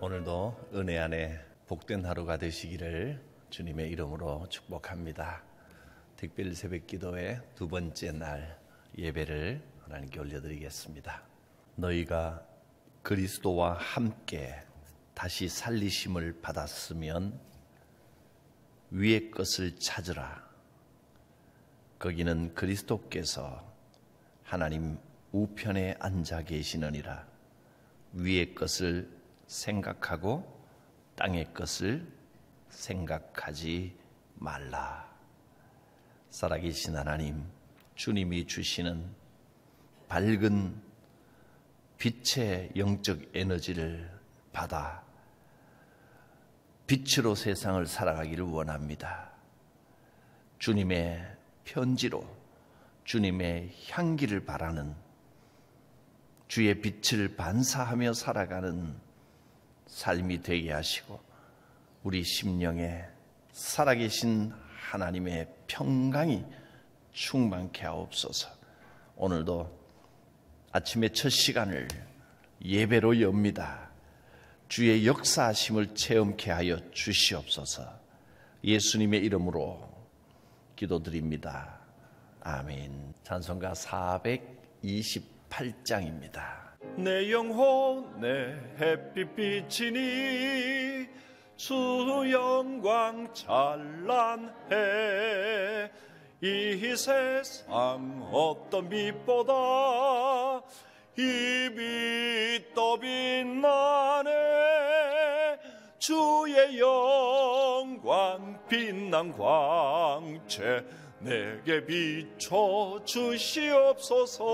오늘도 은혜 안에 복된 하루가 되시기를 주님의 이름으로 축복합니다. 특별 새벽 기도의 두 번째 날 예배를 하나님께 올려드리겠습니다. 너희가 그리스도와 함께 다시 살리심을 받았으면 위의 것을 찾으라. 거기는 그리스도께서 하나님 우편에 앉아 계시느니라. 위의 것을 생각하고 땅의 것을 생각하지 말라. 살아계신 하나님, 주님이 주시는 밝은 빛의 영적 에너지를 받아 빛으로 세상을 살아가기를 원합니다. 주님의 편지로 주님의 향기를 바라는, 주의 빛을 반사하며 살아가는 삶이 되게 하시고 우리 심령에 살아계신 하나님의 평강이 충만케 하옵소서. 오늘도 아침의 첫 시간을 예배로 엽니다. 주의 역사하심을 체험케 하여 주시옵소서. 예수님의 이름으로 기도드립니다. 아멘. 찬송가 428장입니다. 내 영혼에 햇빛 비치니 주 영광 찬란해. 이 세상 어떤 빛보다 이 빛 더 빛나네. 주의 영광 빛난 광채 내게 비춰 주시옵소서.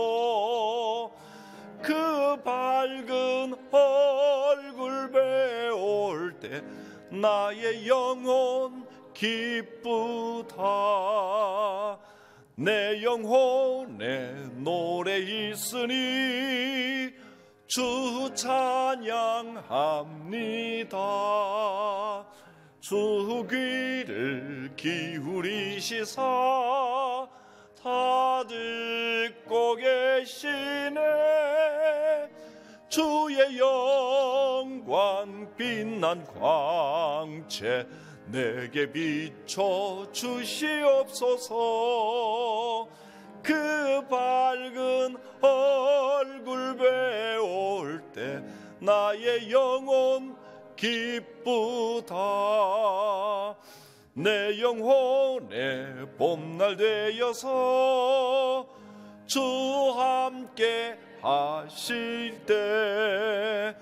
그 밝은 얼굴 배울 때 나의 영혼 기쁘다. 내 영혼에 노래 있으니 주 찬양합니다. 주 귀를 기울이시사 다 듣고 계시네. 주의 영광 빛난 광채 내게 비춰 주시옵소서. 그 밝은 얼굴 배울 때 나의 영혼 기쁘다. 내 영혼에 봄날 되어서 주 함께 하실 때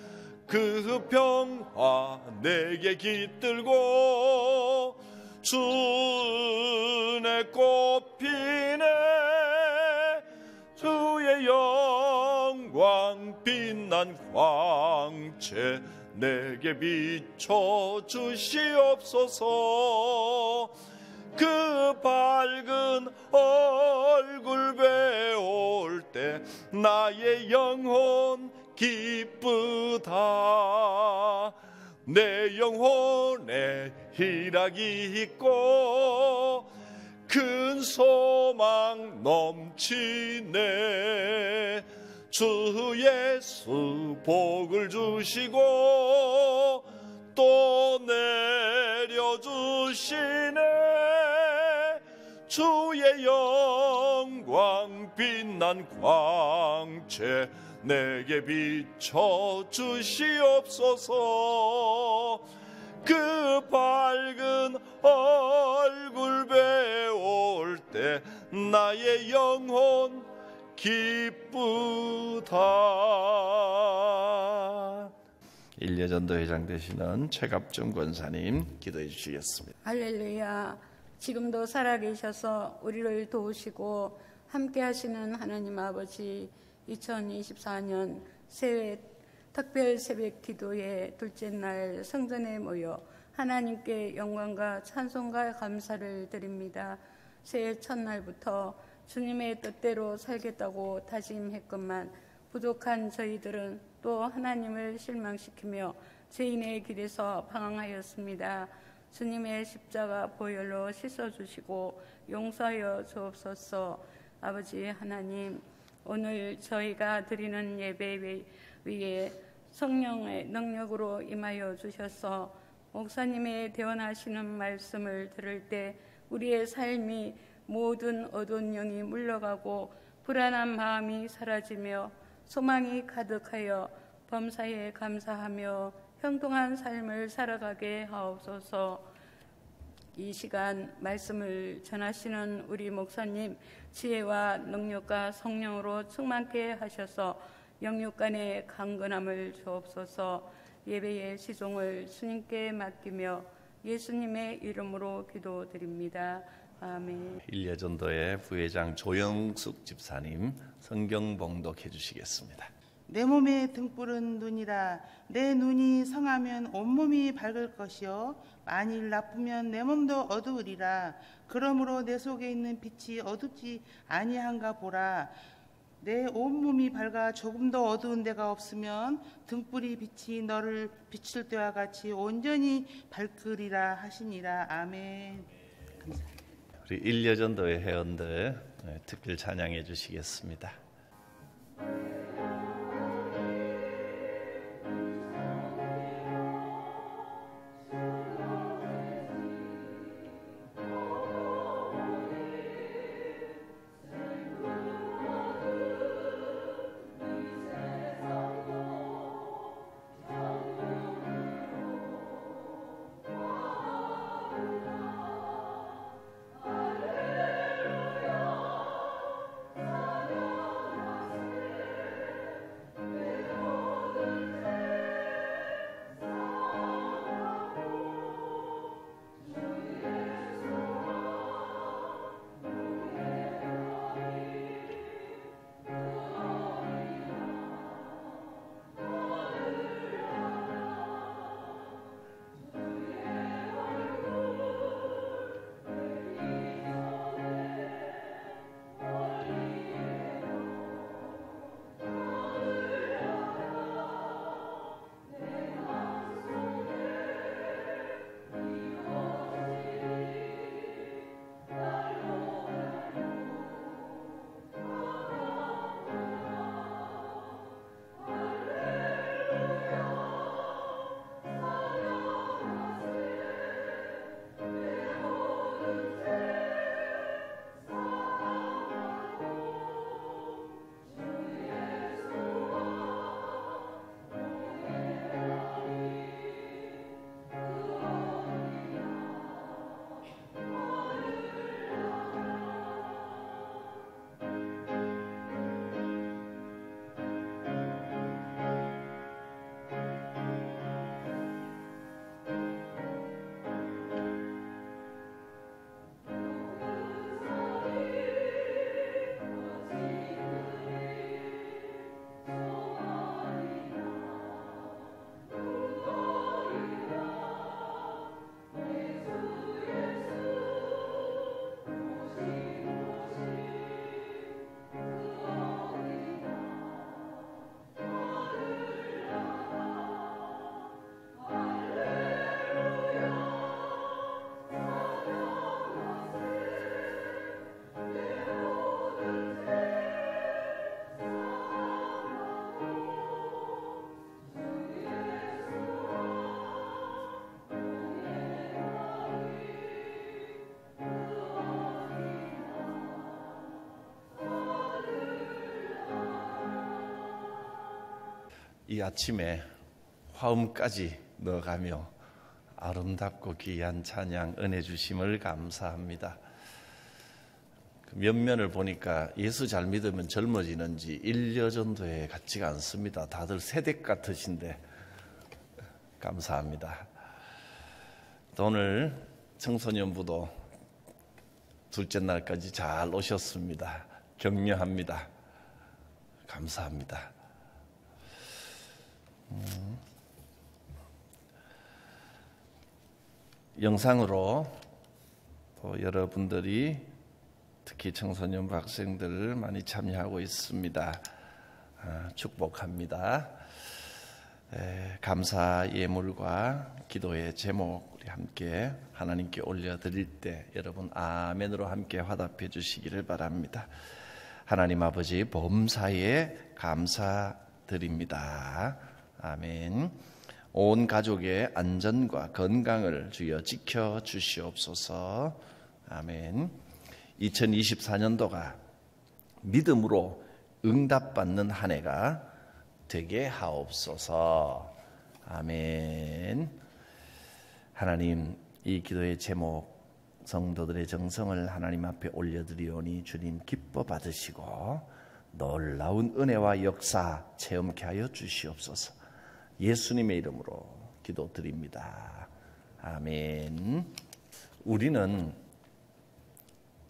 그 평화 내게 깃들고 주 은혜 꽃피네. 주의 영광 빛난 광채 내게 비춰 주시옵소서. 그 밝은 얼굴 배울 때 나의 영혼 기쁘다. 내 영혼에 희락이 있고 큰 소망 넘치네. 주 예수 복을 주시고 또 내려주시네. 주의 영광 빛난 광채 내게 비춰 주시옵소서. 그 밝은 얼굴 배울 때 나의 영혼 기쁘다. 일례전도회장 되시는 최갑종 권사님 기도해 주시겠습니다. 할렐루야. 지금도 살아계셔서 우리를 도우시고 함께 하시는 하나님 아버지, 2024년 새해 특별 새벽 기도의 둘째 날 성전에 모여 하나님께 영광과 찬송과 감사를 드립니다. 새해 첫날부터 주님의 뜻대로 살겠다고 다짐했건만 부족한 저희들은 또 하나님을 실망시키며 죄인의 길에서 방황하였습니다. 주님의 십자가 보혈로 씻어주시고 용서하여 주옵소서. 아버지 하나님, 오늘 저희가 드리는 예배 위에 성령의 능력으로 임하여 주셔서 목사님의 대언하시는 말씀을 들을 때 우리의 삶이 모든 어두운 영이 물러가고 불안한 마음이 사라지며 소망이 가득하여 범사에 감사하며 형통한 삶을 살아가게 하옵소서. 이 시간 말씀을 전하시는 우리 목사님 지혜와 능력과 성령으로 충만케 하셔서 영육 간의 강건함을 주옵소서. 예배의 시종을 주님께 맡기며 예수님의 이름으로 기도드립니다. 아멘. 일야전도의 부회장 조영숙 집사님 성경 봉독해 주시겠습니다. 내 몸의 등불은 눈이라. 내 눈이 성하면 온몸이 밝을 것이요 만일 나쁘면 내 몸도 어두우리라. 그러므로 내 속에 있는 빛이 어둡지 아니한가 보라. 내 온몸이 밝아 조금도 어두운 데가 없으면 등불이 빛이 너를 비출 때와 같이 온전히 밝으리라 하시니라. 아멘. 감사합니다. 우리 일야전도의 회원들 특별 찬양해 주시겠습니다. 이 아침에 화음까지 넣어가며 아름답고 귀한 찬양 은혜 주심을 감사합니다. 그 면면을 보니까 예수 잘 믿으면 젊어지는지 일여전도회 같지가 않습니다. 다들 세댁 같으신데 감사합니다. 또 오늘 청소년부도 둘째 날까지 잘 오셨습니다. 격려합니다. 감사합니다. 영상으로 또 여러분들이 특히 청소년부 학생들 많이 참여하고 있습니다. 축복합니다. 감사 예물과 기도의 제목 우리 함께 하나님께 올려드릴 때 여러분 아멘으로 함께 화답해 주시기를 바랍니다. 하나님 아버지 범사에 감사드립니다. 아멘. 온 가족의 안전과 건강을 주여 지켜 주시옵소서. 아멘. 2024년도가 믿음으로 응답받는 한 해가 되게 하옵소서. 아멘. 하나님, 이 기도의 제목 성도들의 정성을 하나님 앞에 올려드리오니 주님 기뻐 받으시고 놀라운 은혜와 역사 체험케 하여 주시옵소서. 예수님의 이름으로 기도드립니다. 아멘. 우리는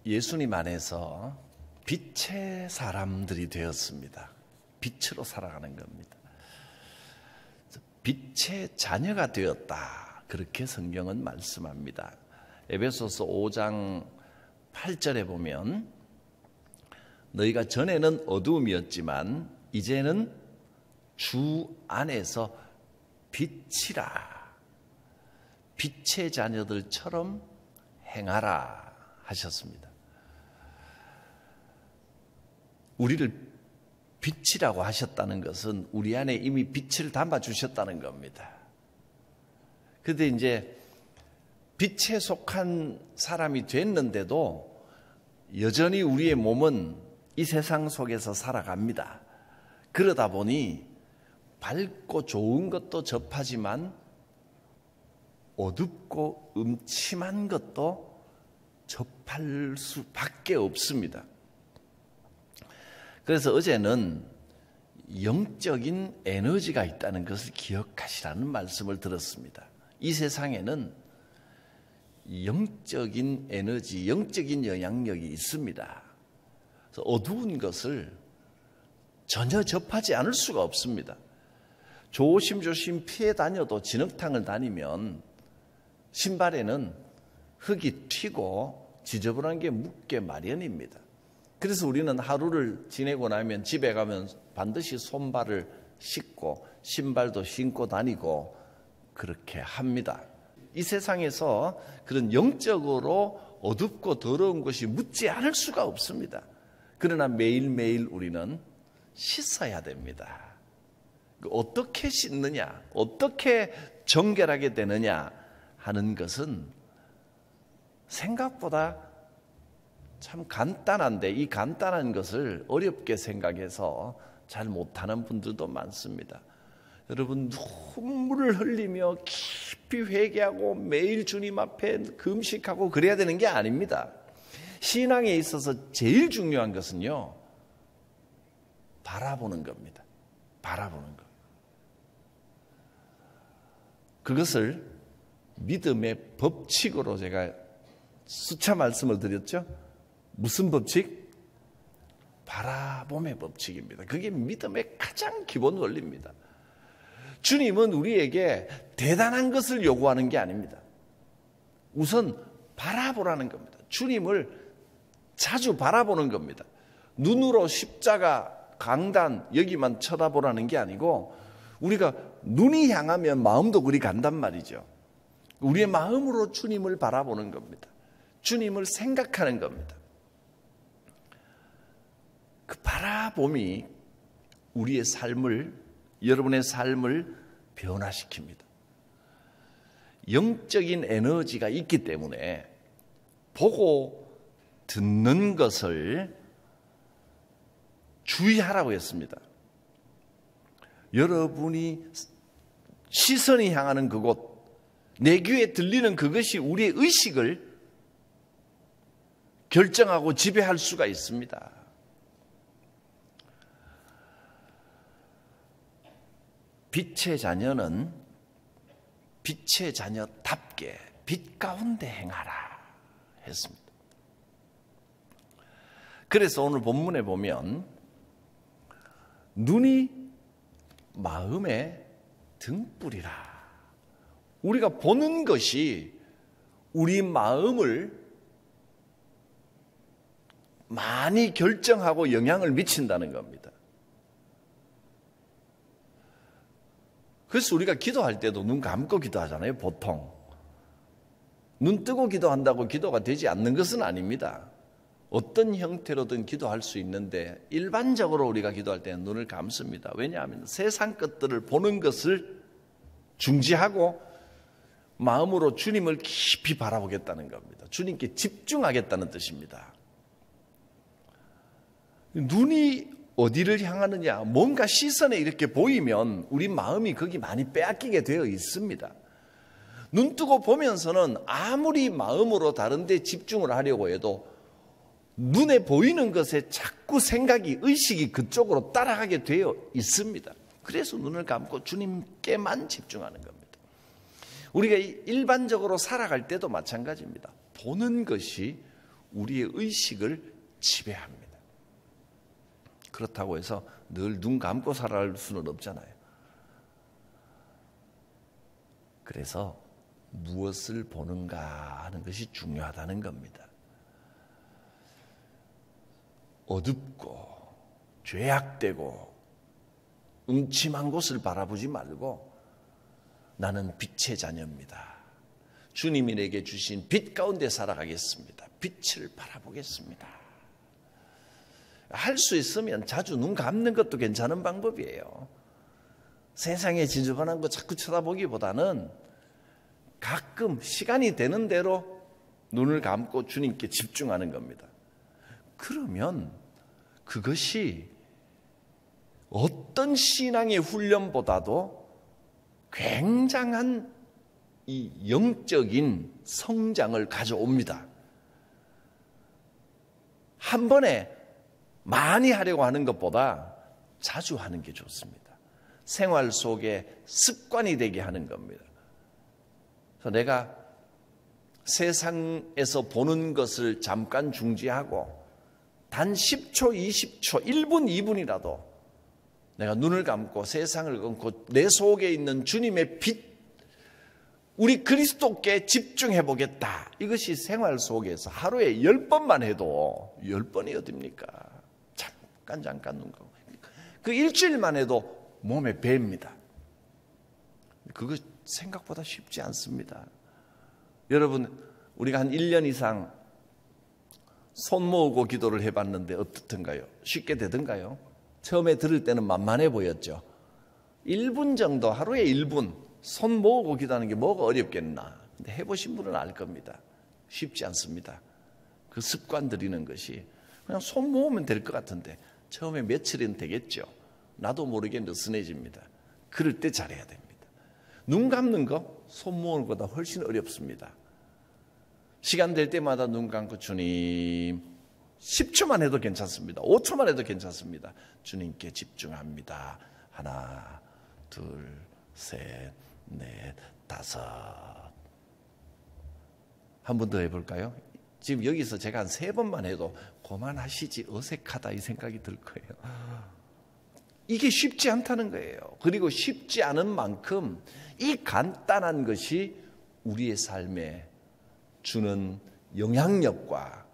예수님 안에서 빛의 사람들이 되었습니다. 빛으로 살아가는 겁니다. 빛의 자녀가 되었다. 그렇게 성경은 말씀합니다. 에베소서 5장 8절에 보면 너희가 전에는 어두움이었지만 이제는 주 안에서 빛이라. 빛의 자녀들처럼 행하라 하셨습니다. 우리를 빛이라고 하셨다는 것은 우리 안에 이미 빛을 담아주셨다는 겁니다. 그런데 이제 빛에 속한 사람이 됐는데도 여전히 우리의 몸은 이 세상 속에서 살아갑니다. 그러다 보니 밝고 좋은 것도 접하지만 어둡고 음침한 것도 접할 수밖에 없습니다. 그래서 어제는 영적인 에너지가 있다는 것을 기억하시라는 말씀을 들었습니다. 이 세상에는 영적인 에너지, 영적인 영향력이 있습니다. 그래서 어두운 것을 전혀 접하지 않을 수가 없습니다. 조심조심 피해 다녀도 진흙탕을 다니면 신발에는 흙이 튀고 지저분한 게 묻게 마련입니다. 그래서 우리는 하루를 지내고 나면 집에 가면 반드시 손발을 씻고 신발도 신고 다니고 그렇게 합니다. 이 세상에서 그런 영적으로 어둡고 더러운 것이 묻지 않을 수가 없습니다. 그러나 매일매일 우리는 씻어야 됩니다. 어떻게 씻느냐, 어떻게 정결하게 되느냐 하는 것은 생각보다 참 간단한데 이 간단한 것을 어렵게 생각해서 잘 못하는 분들도 많습니다. 여러분, 눈물을 흘리며 깊이 회개하고 매일 주님 앞에 금식하고 그래야 되는 게 아닙니다. 신앙에 있어서 제일 중요한 것은요, 바라보는 겁니다. 바라보는 것. 그것을 믿음의 법칙으로 제가 수차 말씀을 드렸죠. 무슨 법칙? 바라봄의 법칙입니다. 그게 믿음의 가장 기본 원리입니다. 주님은 우리에게 대단한 것을 요구하는 게 아닙니다. 우선 바라보라는 겁니다. 주님을 자주 바라보는 겁니다. 눈으로 십자가, 강단 여기만 쳐다보라는 게 아니고 우리가 눈이 향하면 마음도 그리 간단 말이죠. 우리의 마음으로 주님을 바라보는 겁니다. 주님을 생각하는 겁니다. 그 바라봄이 우리의 삶을, 여러분의 삶을 변화시킵니다. 영적인 에너지가 있기 때문에 보고 듣는 것을 주의하라고 했습니다. 여러분이 시선이 향하는 그곳, 내 귀에 들리는 그것이 우리의 의식을 결정하고 지배할 수가 있습니다. 빛의 자녀는 빛의 자녀답게 빛 가운데 행하라 했습니다. 그래서 오늘 본문에 보면 눈이 마음의 등불이라. 우리가 보는 것이 우리 마음을 많이 결정하고 영향을 미친다는 겁니다. 그래서 우리가 기도할 때도 눈 감고 기도하잖아요, 보통. 눈 뜨고 기도한다고 기도가 되지 않는 것은 아닙니다. 어떤 형태로든 기도할 수 있는데 일반적으로 우리가 기도할 때는 눈을 감습니다. 왜냐하면 세상 것들을 보는 것을 중지하고 마음으로 주님을 깊이 바라보겠다는 겁니다. 주님께 집중하겠다는 뜻입니다. 눈이 어디를 향하느냐, 뭔가 시선에 이렇게 보이면 우리 마음이 거기 많이 빼앗기게 되어 있습니다. 눈 뜨고 보면서는 아무리 마음으로 다른 데 집중을 하려고 해도 눈에 보이는 것에 자꾸 생각이, 의식이 그쪽으로 따라가게 되어 있습니다. 그래서 눈을 감고 주님께만 집중하는 겁니다. 우리가 일반적으로 살아갈 때도 마찬가지입니다. 보는 것이 우리의 의식을 지배합니다. 그렇다고 해서 늘 눈 감고 살아갈 수는 없잖아요. 그래서 무엇을 보는가 하는 것이 중요하다는 겁니다. 어둡고 죄악되고 음침한 곳을 바라보지 말고 나는 빛의 자녀입니다. 주님이 내게 주신 빛 가운데 살아가겠습니다. 빛을 바라보겠습니다. 할 수 있으면 자주 눈 감는 것도 괜찮은 방법이에요. 세상에 지저분한 거 자꾸 쳐다보기보다는 가끔 시간이 되는 대로 눈을 감고 주님께 집중하는 겁니다. 그러면 그것이 어떤 신앙의 훈련보다도 굉장한 이 영적인 성장을 가져옵니다. 한 번에 많이 하려고 하는 것보다 자주 하는 게 좋습니다. 생활 속에 습관이 되게 하는 겁니다. 그래서 내가 세상에서 보는 것을 잠깐 중지하고 단 10초, 20초, 1분, 2분이라도 내가 눈을 감고 세상을 감고 내 속에 있는 주님의 빛, 우리 그리스도께 집중해 보겠다. 이것이 생활 속에서 하루에 10번만 해도 10번이 어딥니까? 잠깐 눈 감고 그 일주일만 해도 몸에 배입니다. 그거 생각보다 쉽지 않습니다. 여러분, 우리가 한 1년 이상 손 모으고 기도를 해봤는데 어떻던가요? 쉽게 되던가요? 처음에 들을 때는 만만해 보였죠. 1분 정도, 하루에 1분 손 모으고 기도하는 게 뭐가 어렵겠나. 근데 해보신 분은 알 겁니다. 쉽지 않습니다. 그 습관 들이는 것이 그냥 손 모으면 될 것 같은데 처음에 며칠은 되겠죠. 나도 모르게 느슨해집니다. 그럴 때 잘해야 됩니다. 눈 감는 거, 손 모으는 것보다 훨씬 어렵습니다. 시간 될 때마다 눈 감고 주님, 10초만 해도 괜찮습니다. 5초만 해도 괜찮습니다. 주님께 집중합니다. 하나, 둘, 셋, 넷, 다섯. 한 번 더 해볼까요? 지금 여기서 제가 한 3번만 해도 그만하시지, 어색하다 이 생각이 들 거예요. 이게 쉽지 않다는 거예요. 그리고 쉽지 않은 만큼 이 간단한 것이 우리의 삶에 주는 영향력과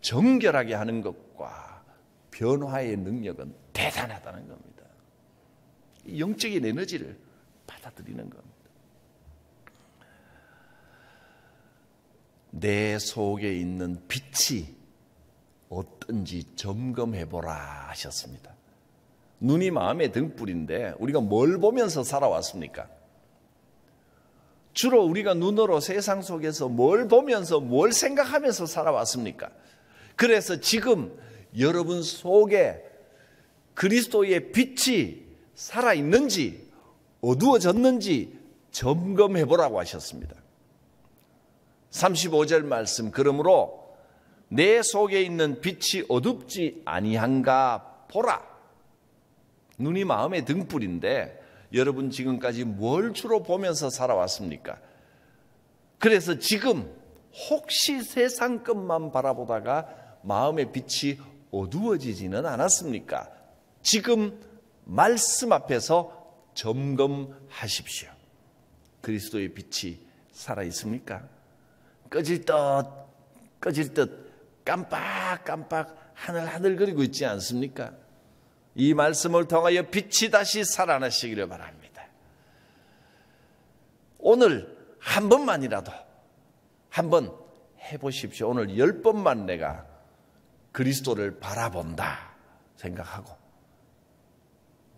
정결하게 하는 것과 변화의 능력은 대단하다는 겁니다. 영적인 에너지를 받아들이는 겁니다. 내 속에 있는 빛이 어떤지 점검해보라 하셨습니다. 눈이 마음의 등불인데 우리가 뭘 보면서 살아왔습니까? 주로 우리가 눈으로 세상 속에서 뭘 보면서 뭘 생각하면서 살아왔습니까? 그래서 지금 여러분 속에 그리스도의 빛이 살아있는지 어두워졌는지 점검해보라고 하셨습니다. 35절 말씀, 그러므로 내 속에 있는 빛이 어둡지 아니한가 보라. 눈이 마음의 등불인데 여러분 지금까지 뭘 주로 보면서 살아왔습니까? 그래서 지금 혹시 세상 것만 바라보다가 마음의 빛이 어두워지지는 않았습니까? 지금 말씀 앞에서 점검하십시오. 그리스도의 빛이 살아있습니까? 꺼질 듯 깜빡깜빡 하늘하늘거리고 있지 않습니까? 이 말씀을 통하여 빛이 다시 살아나시기를 바랍니다. 오늘 한 번만이라도 한번 해보십시오. 오늘 10번만 내가 그리스도를 바라본다 생각하고,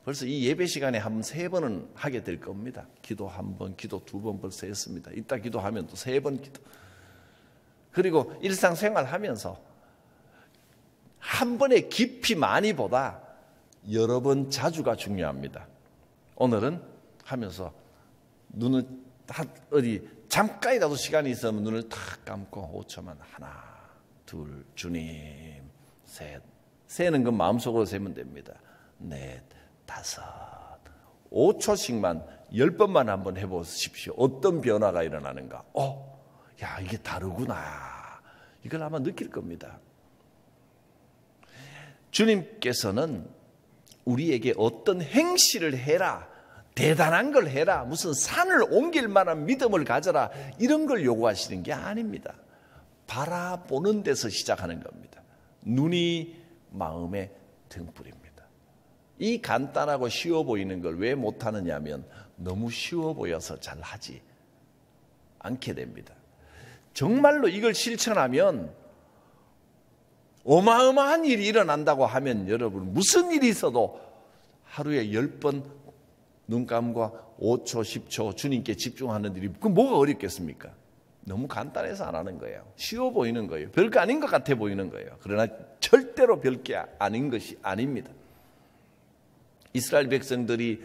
벌써 이 예배 시간에 한 3번은 하게 될 겁니다. 기도 1번, 기도 2번 벌써 했습니다. 이따 기도하면 또 3번 기도. 그리고 일상생활 하면서 한 번에 깊이 많이보다 여러 번 자주가 중요합니다. 오늘은 하면서 눈을 어디 잠깐이라도 시간이 있으면 눈을 탁 감고 5초만 하나, 둘, 주님, 셋. 세는 건 마음속으로 세면 됩니다. 넷, 5, 5초씩만 10번만 한번 해보십시오. 어떤 변화가 일어나는가. 야, 이게 다르구나. 이걸 아마 느낄 겁니다. 주님께서는 우리에게 어떤 행실을 해라, 대단한 걸 해라, 무슨 산을 옮길 만한 믿음을 가져라, 이런 걸 요구하시는 게 아닙니다. 바라보는 데서 시작하는 겁니다. 눈이 마음의 등불입니다. 이 간단하고 쉬워 보이는 걸 왜 못하느냐 하면 너무 쉬워 보여서 잘 하지 않게 됩니다. 정말로 이걸 실천하면 어마어마한 일이 일어난다고 하면 여러분, 무슨 일이 있어도 하루에 10번 눈 감고 5초, 10초 주님께 집중하는 일이 그 뭐가 어렵겠습니까? 너무 간단해서 안 하는 거예요. 쉬워 보이는 거예요. 별거 아닌 것 같아 보이는 거예요. 그러나 절대로 별게 아닌 것이 아닙니다. 이스라엘 백성들이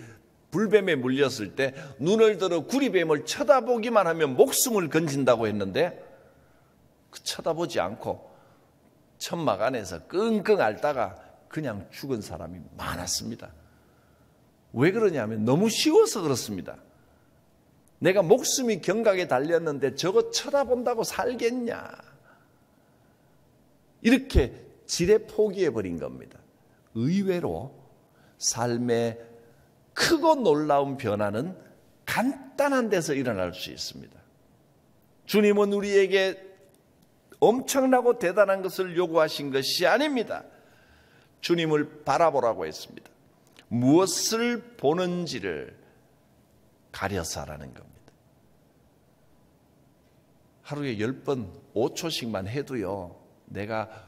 불뱀에 물렸을 때 눈을 들어 구리뱀을 쳐다보기만 하면 목숨을 건진다고 했는데 쳐다보지 않고 천막 안에서 끙끙 앓다가 그냥 죽은 사람이 많았습니다. 왜 그러냐면 너무 쉬워서 그렇습니다. 내가 목숨이 경각에 달렸는데 저거 쳐다본다고 살겠냐, 이렇게 지레 포기해버린 겁니다. 의외로 삶의 크고 놀라운 변화는 간단한 데서 일어날 수 있습니다. 주님은 우리에게 엄청나고 대단한 것을 요구하신 것이 아닙니다. 주님을 바라보라고 했습니다. 무엇을 보는지를 가려서 하라는 겁니다. 하루에 10번 5초씩만 해도요, 내가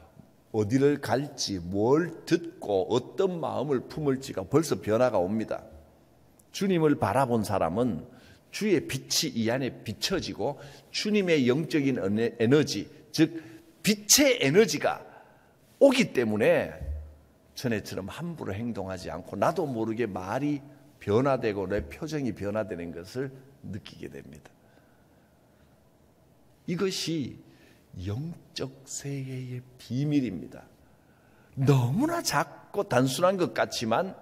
어디를 갈지, 뭘 듣고 어떤 마음을 품을지가 벌써 변화가 옵니다. 주님을 바라본 사람은 주의 빛이 이 안에 비춰지고 주님의 영적인 에너지, 즉 빛의 에너지가 오기 때문에 전에처럼 함부로 행동하지 않고 나도 모르게 말이 변화되고 내 표정이 변화되는 것을 느끼게 됩니다. 이것이 영적 세계의 비밀입니다. 너무나 작고 단순한 것 같지만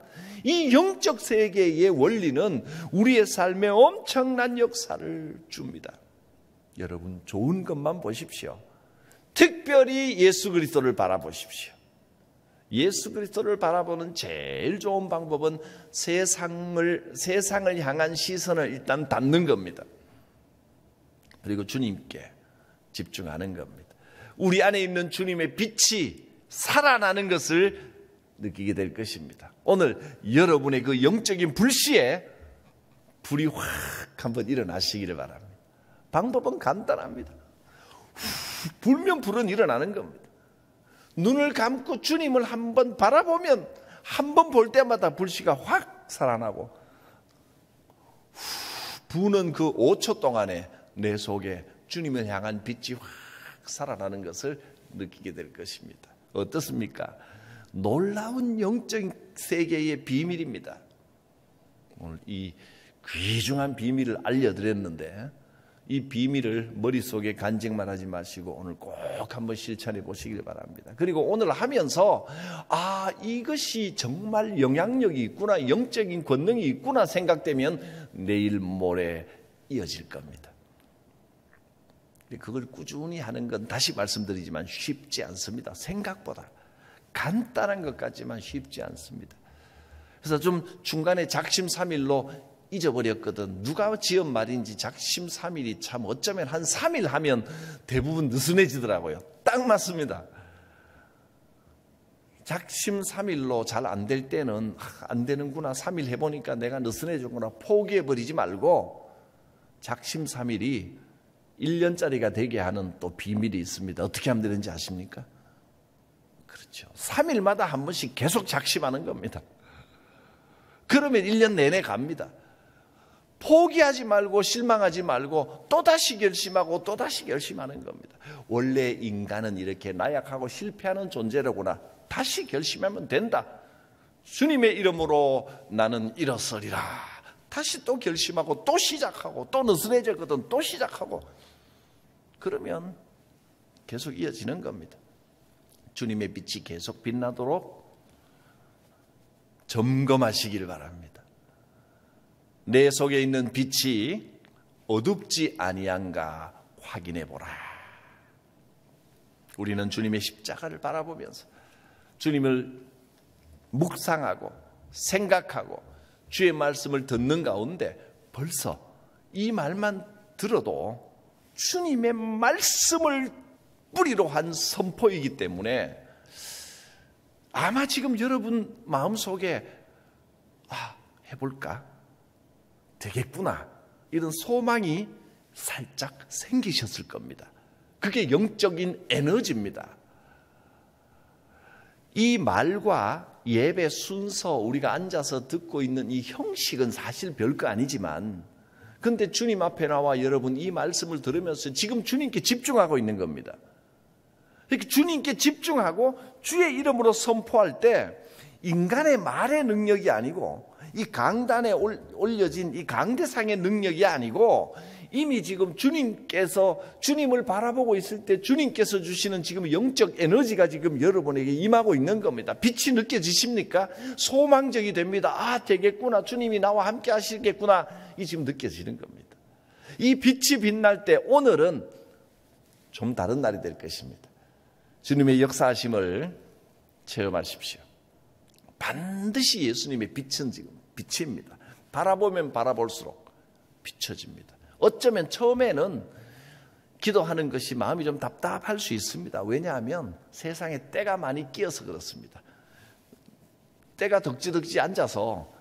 이 영적 세계의 원리는 우리의 삶에 엄청난 역사를 줍니다. 여러분, 좋은 것만 보십시오. 특별히 예수 그리스도를 바라보십시오. 예수 그리스도를 바라보는 제일 좋은 방법은 세상을 향한 시선을 일단 닫는 겁니다. 그리고 주님께 집중하는 겁니다. 우리 안에 있는 주님의 빛이 살아나는 것을 느끼게 될 것입니다. 오늘 여러분의 그 영적인 불씨에 불이 확 한번 일어나시기를 바랍니다. 방법은 간단합니다. 불면 불은 일어나는 겁니다. 눈을 감고 주님을 한번 바라보면 한 번 볼 때마다 불씨가 확 살아나고 부는 그 5초 동안에 내 속에 주님을 향한 빛이 확 살아나는 것을 느끼게 될 것입니다. 어떻습니까? 놀라운 영적 세계의 비밀입니다. 오늘 이 귀중한 비밀을 알려드렸는데 이 비밀을 머릿속에 간직만 하지 마시고 오늘 꼭 한번 실천해 보시길 바랍니다. 그리고 오늘 하면서 이것이 정말 영향력이 있구나, 영적인 권능이 있구나 생각되면 내일 모레 이어질 겁니다. 그걸 꾸준히 하는 건 다시 말씀드리지만 쉽지 않습니다. 생각보다 간단한 것 같지만 쉽지 않습니다. 그래서 좀 중간에 작심삼일로 잊어버렸거든. 누가 지은 말인지 작심삼일이 참 어쩌면 한 3일 하면 대부분 느슨해지더라고요. 딱 맞습니다. 작심삼일로 잘 안 될 때는 안 되는구나, 3일 해보니까 내가 느슨해졌구나 포기해버리지 말고 작심삼일이 1년짜리가 되게 하는 또 비밀이 있습니다. 어떻게 하면 되는지 아십니까? 그렇죠. 3일마다 한 번씩 계속 작심하는 겁니다. 그러면 1년 내내 갑니다. 포기하지 말고 실망하지 말고 또다시 결심하고 또다시 결심하는 겁니다. 원래 인간은 이렇게 나약하고 실패하는 존재라구나. 다시 결심하면 된다. 주님의 이름으로 나는 일어서리라. 다시 또 결심하고 또 시작하고 또 느슨해졌거든 또 시작하고 그러면 계속 이어지는 겁니다. 주님의 빛이 계속 빛나도록 점검하시기를 바랍니다. 내 속에 있는 빛이 어둡지 아니한가 확인해 보라. 우리는 주님의 십자가를 바라보면서 주님을 묵상하고 생각하고 주의 말씀을 듣는 가운데 벌써 이 말만 들어도 주님의 말씀을 뿌리로 한 선포이기 때문에 아마 지금 여러분 마음속에 해볼까? 되겠구나. 이런 소망이 살짝 생기셨을 겁니다. 그게 영적인 에너지입니다. 이 말과 예배 순서 우리가 앉아서 듣고 있는 이 형식은 사실 별거 아니지만 근데 주님 앞에 나와 여러분 이 말씀을 들으면서 지금 주님께 집중하고 있는 겁니다. 이렇게 주님께 집중하고 주의 이름으로 선포할 때 인간의 말의 능력이 아니고 이 강단에 올려진 이 강대상의 능력이 아니고 이미 지금 주님께서 주님을 바라보고 있을 때 주님께서 주시는 지금 영적 에너지가 지금 여러분에게 임하고 있는 겁니다. 빛이 느껴지십니까? 소망적이 됩니다. 되겠구나. 주님이 나와 함께 하시겠구나. 이 지금 느껴지는 겁니다. 이 빛이 빛날 때 오늘은 좀 다른 날이 될 것입니다. 주님의 역사하심을 체험하십시오. 반드시 예수님의 빛은 지금 빛입니다. 바라보면 바라볼수록 비춰집니다. 어쩌면 처음에는 기도하는 것이 마음이 좀 답답할 수 있습니다. 왜냐하면 세상에 때가 많이 끼어서 그렇습니다. 때가 덕지덕지 앉아서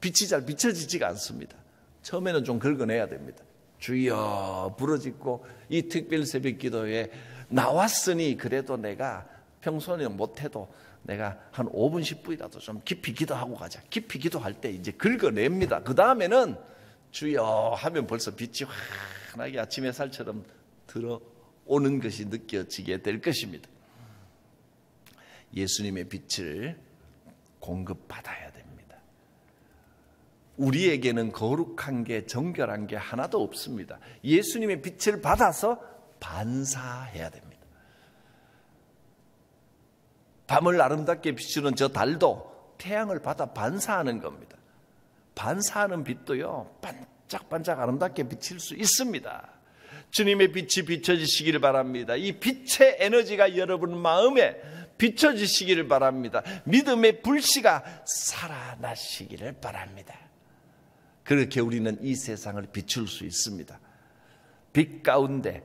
빛이 잘 비춰지지가 않습니다. 처음에는 좀 긁어내야 됩니다. 주여 부르짖고 이 특별 새벽 기도에 나왔으니 그래도 내가 평소에는 못해도 내가 한 5분 10분이라도 좀 깊이 기도하고 가자. 깊이 기도할 때 이제 긁어냅니다. 그 다음에는 주여 하면 벌써 빛이 환하게 아침 햇살처럼 들어오는 것이 느껴지게 될 것입니다. 예수님의 빛을 공급받아야 됩니다. 우리에게는 거룩한 게 정결한 게 하나도 없습니다. 예수님의 빛을 받아서 반사해야 됩니다. 밤을 아름답게 비추는 저 달도 태양을 받아 반사하는 겁니다. 반사하는 빛도요 반짝반짝 아름답게 비칠 수 있습니다. 주님의 빛이 비춰지시기를 바랍니다. 이 빛의 에너지가 여러분 마음에 비춰지시기를 바랍니다. 믿음의 불씨가 살아나시기를 바랍니다. 그렇게 우리는 이 세상을 비출 수 있습니다. 빛 가운데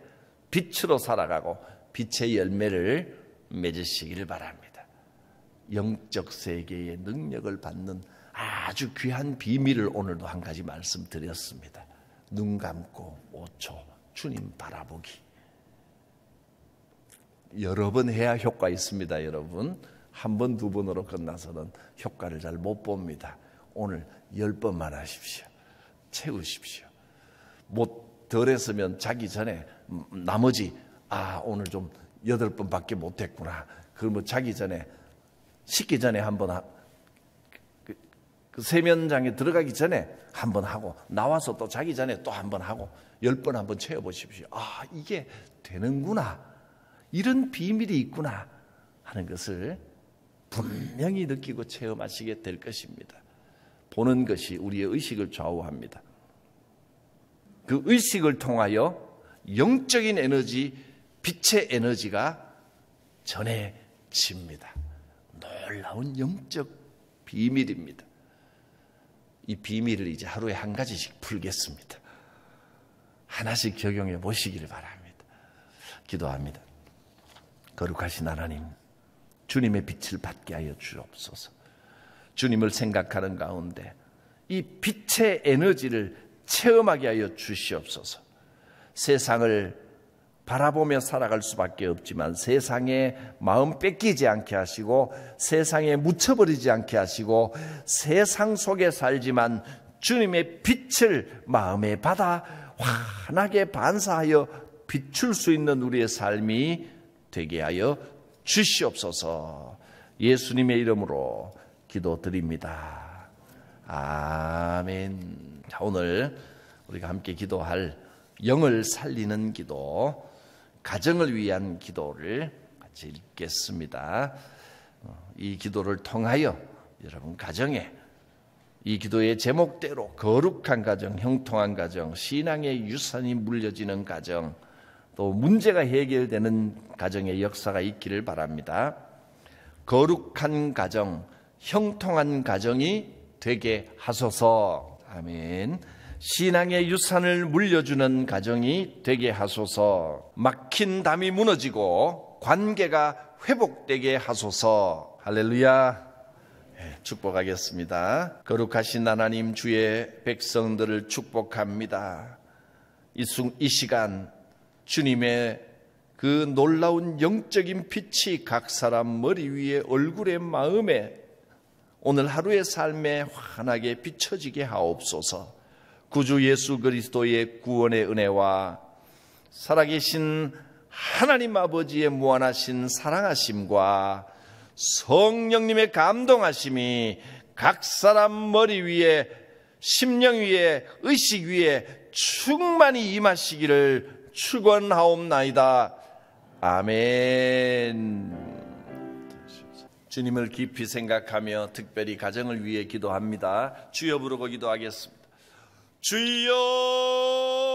빛으로 살아가고 빛의 열매를 맺으시기를 바랍니다. 영적 세계의 능력을 받는 아주 귀한 비밀을 오늘도 한 가지 말씀드렸습니다. 눈 감고 5초 주님 바라보기. 여러 번 해야 효과 있습니다. 여러분 한 번, 두 번으로 끝나서는 효과를 잘 못 봅니다. 오늘 10번만 하십시오. 채우십시오. 못 덜 했으면 자기 전에 나머지 오늘 좀 8번밖에 못했구나. 그러면 자기 전에 씻기 전에 한번 그 세면장에 들어가기 전에 한번 하고 나와서 또 자기 전에 또 한번 하고 10번 한번 채워보십시오. 이게 되는구나. 이런 비밀이 있구나 하는 것을 분명히 느끼고 체험하시게 될 것입니다. 보는 것이 우리의 의식을 좌우합니다. 그 의식을 통하여 영적인 에너지, 빛의 에너지가 전해집니다. 놀라운 영적 비밀입니다. 이 비밀을 이제 하루에 한 가지씩 풀겠습니다. 하나씩 적용해 보시기를 바랍니다. 기도합니다. 거룩하신 하나님, 주님의 빛을 받게 하여 주옵소서. 주님을 생각하는 가운데 이 빛의 에너지를 체험하게 하여 주시옵소서. 세상을 바라보며 살아갈 수밖에 없지만 세상에 마음 뺏기지 않게 하시고 세상에 묻혀버리지 않게 하시고 세상 속에 살지만 주님의 빛을 마음에 받아 환하게 반사하여 비출 수 있는 우리의 삶이 되게 하여 주시옵소서. 예수님의 이름으로 기도드립니다. 아멘. 자, 오늘 우리가 함께 기도할 영을 살리는 기도, 가정을 위한 기도를 같이 읽겠습니다. 이 기도를 통하여 여러분 가정에 이 기도의 제목대로 거룩한 가정, 형통한 가정, 신앙의 유산이 물려지는 가정, 또 문제가 해결되는 가정의 역사가 있기를 바랍니다. 거룩한 가정, 형통한 가정이 되게 하소서. 아멘. 신앙의 유산을 물려주는 가정이 되게 하소서. 막힌 담이 무너지고 관계가 회복되게 하소서. 할렐루야. 축복하겠습니다. 거룩하신 하나님, 주의 백성들을 축복합니다. 이 시간 주님의 그 놀라운 영적인 빛이 각 사람 머리 위에, 얼굴에, 마음에, 오늘 하루의 삶에 환하게 비춰지게 하옵소서. 구주 예수 그리스도의 구원의 은혜와 살아계신 하나님 아버지의 무한하신 사랑하심과 성령님의 감동하심이 각 사람 머리 위에, 심령 위에, 의식 위에 충만히 임하시기를 축원하옵나이다. 아멘. 주님을 깊이 생각하며 특별히 가정을 위해 기도합니다. 주여 부르고 기도하겠습니다. 주여